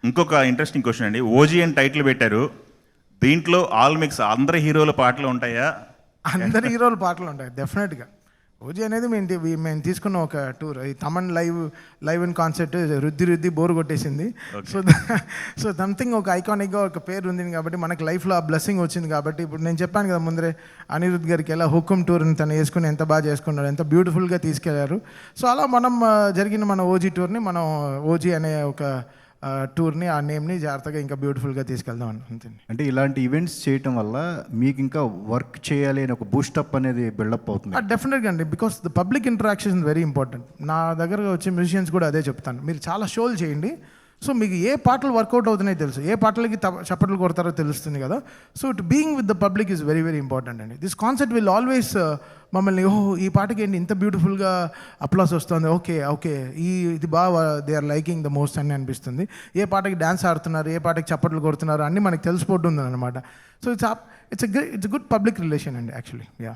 ఇంకొక interesting question అండి. OG అని టైటిల్ పెట్టారు. దీంట్లో ఆల్ మిక్స్ అందరి హీరోల పాటలు ఉంటాయా? అందరి హీరోల పాటలు ఉంటాయి డెఫినెట్గా. ఓజీ అనేది మేము తీసుకున్న ఒక టూర్. ఈ తమన్ లైవ్ ఇన్ కాన్సర్ట్ రుద్ది బోర్ కొట్టేసింది. సో సంథింగ్ ఒక ఐకానిక్గా ఒక పేరు ఉంది కాబట్టి మనకు లైఫ్లో ఆ బ్లెస్సింగ్ వచ్చింది కాబట్టి ఇప్పుడు నేను చెప్పాను కదా ముందరే అనిరుద్ధ్ గారికి ఎలా హుకుమ్ టూర్ని తను వేసుకుని ఎంత బాగా చేసుకున్నారు, ఎంత బ్యూటిఫుల్గా తీసుకెళ్లారు. సో అలా మనం జరిగిన మన ఓజీ టూర్ని మనం ఓజీ అనే ఒక టూర్ని ఆ నేమ్ని జాగ్రత్తగా ఇంకా బ్యూటిఫుల్గా తీసుకెళ్దాం అనుకుంటుంది. అంటే ఇలాంటి ఈవెంట్స్ చేయటం వల్ల మీకు ఇంకా వర్క్ చేయాలి అని ఒక బూస్టప్ అనేది బిల్డప్ అవుతుంది. డెఫినెట్గా అండి, because the public interaction is very important. నా దగ్గర వచ్చే మ్యూజిషియన్స్ కూడా అదే చెప్తాను, మీరు చాలా షోలు చేయండి. సో మీకు ఏ పాటలు వర్కౌట్ అవుతున్నాయో తెలుసు, ఏ పాటలకి చప్పట్లు కొడతారో తెలుస్తుంది కదా. So to being with the public is very very important అండి. దిస్ కాన్సెప్ట్ విల్ ఆల్వేస్ మమ్మల్ని ఈ పాటకి ఏంటి ఇంత బ్యూటిఫుల్గా అప్లాస్ వస్తుంది, ఓకే ఇది బాగా they are liking the most అని అనిపిస్తుంది. ఏ పాటకి డ్యాన్స్ ఆడుతున్నారు, ఏ పాటకి చప్పట్లు కొడుతున్నారు అన్నీ మనకి తెలిసిపోతుంది అనమాట. So it's good public relation అండి యాక్చువల్లీ. యా.